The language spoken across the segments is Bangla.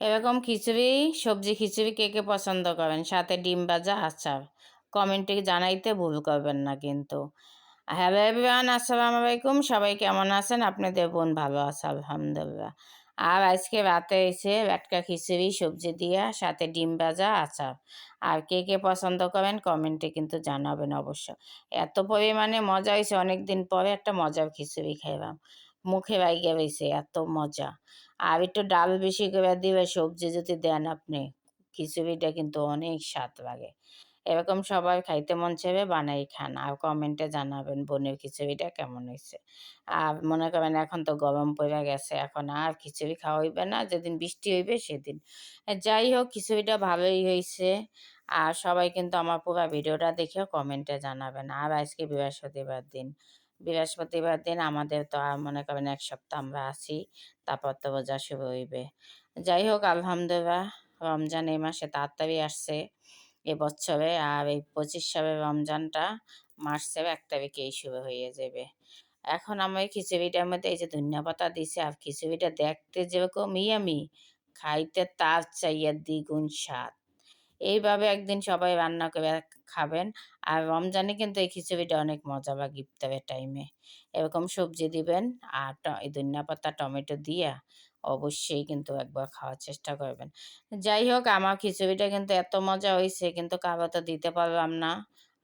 এরকম খিচুড়ি, সবজি খিচুড়ি কে, কে পছন্দ করেন? সাথে ডিম ভাজা, আচার। কমেন্টে জানাইতে ভুল করবেন না কিন্তু। হ্যালো এভরিওয়ান, আসসালামু আলাইকুম। সবাই কেমন আছেন? আপনাদের বোন ভালো আছে আলহামদুলিল্লাহ। আর আজকে রাতে এসে একটা খিচুড়ি সবজি দিয়া সাথে ডিম ভাজা, আচার। আর কে, কে পছন্দ করেন কমেন্টে কিন্তু জানাবেন অবশ্য। এত পরিমাণে মজা হয়েছে, অনেকদিন পরে একটা মজার খিচুড়ি খাইলাম। মুখে বাইগা রইছে, এত মজা। আর একটু ডাল বেশি করে দিবে, সবজি যদি দেন আপনি, খিচুড়িটা কিন্তু অনেক স্বাদ লাগে। এরকম সবার খাইতে মন চাইবে বানাই খান। আর কমেন্টে জানাবেন বোনের খিচুড়িটা কেমন হইছে। আর মনে করেন এখন তো গরম পইড়া গেছে, এখন আর খিচুড়ি খাওয়া হইবে না, যেদিন বৃষ্টি হইবে সেদিন। যাই হোক, খিচুড়িটা ভালোই হইছে। আর সবাই কিন্তু আমার পুরা ভিডিওটা দেখে কমেন্টে জানাবেন। আর আজকে বৃহস্পতিবার দিন। বৃহস্পতিবার দিন আমাদের তো আর মনে করেন ১ সপ্তাহ আমরা আছি। তারপর তো রোজা শুরু হইবে। যাই হোক আলহামদুলিল্লাহ, রমজান এই মাসে তাড়াতাড়ি আসছে এবছরে। আর এই ২৫ সালের রমজানটা মার্চের ১ তারিখেই শুরু হয়ে যাবে। এখন আমার এই খিচুড়িটার মধ্যে এই যে ধনিয়া পাতা দিছে, আর খিচুড়িটা দেখতে যেরকম ইয়াম্মি, খাইতে তার চাইয়া দ্বিগুণ স্বাদ। এইভাবে একদিন সবাই রান্না করে খাবেন। আর রমজানে কিন্তু এই খিচুড়িটা অনেক মজা লাগে ইফতারের টাইমে। এরকম সবজি দিবেন আর এই ধনিয়া পাতা, টমেটো দিয়া অবশ্যই কিন্তু একবার খাওয়ার চেষ্টা করবেন। যাই হোক, আমার খিচুড়িটা কিন্তু এত মজা হইছে, কিন্তু কারো তো দিতে পারলাম না।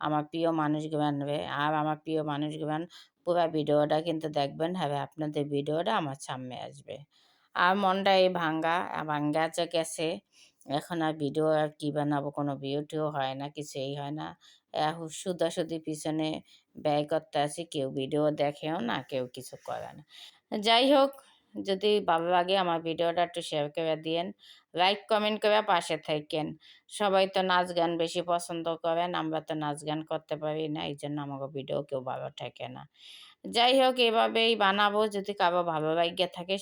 আমার প্রিয় মানুষগুলান রে। আর আমার প্রিয় মানুষগুলান পুরা ভিডিওটা কিন্তু দেখবেন, হবে আপনাদের ভিডিওটা আমার সামনে আসবে। আর মনটা এই ভাঙ্গা, ভাঙ্গা যে গেছে। এখন আর ভিডিও আর কি বানাবো, কোনো ভিডিও হয় না, কিছুই হয় না। শুধাশুধি পিছনে ব্যয় করতে আছি, কেউ ভিডিও দেখেও না, কেউ কিছু করে না। যাই হোক, যদি ভালো লাগে আমার ভিডিওটা একটু শেয়ার করে দিয়েন, লাইক কমেন্ট করে পাশে থাকেন। সবাই তো নাচ গান বেশি পছন্দ করেন, আমরা তো নাচ গান করতে পারি না, এই জন্য আমাকে ভিডিও কেউ ভালো থাকে না। যাই হোক, এভাবেই বানাবো। যদি কারো ভালো লাগে থাকে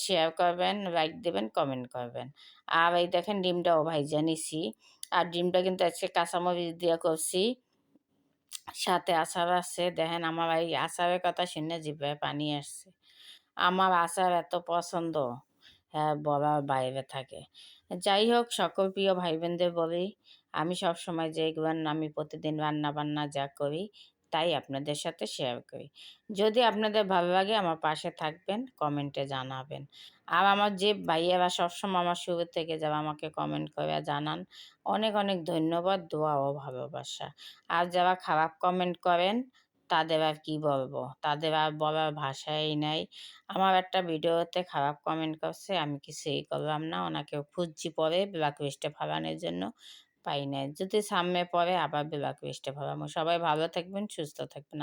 শেয়ার করবেন, লাইক দেবেন, কমেন্ট করবেন। আর এই দেখেন ডিমটাও ভাইজা নিছি। আর ডিমটা কিন্তু আজকে কাঁচামরিচ দিয়ে করছি, সাথে আচার আছে। দেখেন আমার এই আচারের কথা শুনে জিভে পানি আসছে। আমার আচার এত পছন্দ, হ্যাঁ বলার বাইরে থাকে। যাই হোক, সকল প্রিয় ভাই বোনদের বলি, আমি সবসময় যেগুলো আমি প্রতিদিন রান্না বান্না যা করি তাই আপনাদের সাথে শেয়ার করি। যদি আপনাদের ভালো লাগে আমার পাশে থাকবেন, কমেন্টে জানাবেন। আর আমার যে ভাইয়েরা সবসময় আমার শুরু থেকে যারা আমাকে কমেন্ট করে জানান, অনেক অনেক ধন্যবাদ, দোয়া ও ভালোবাসা। আর যারা খারাপ কমেন্ট করেন তাদের আর কি বলবো, তাদের আর বলার ভাষাই নাই। আমার একটা ভিডিওতে খারাপ কমেন্ট করছে, আমি কিছুই করলাম না, ওনাকে খুঁজছি পরে ব্ল্যাক লিস্টে ফালানোর জন্য, পাই নাই। যদি সামনে পরে আবার ব্ল্যাক লিস্টে ফালাবো। সবাই ভালো থাকবেন, সুস্থ থাকবেন।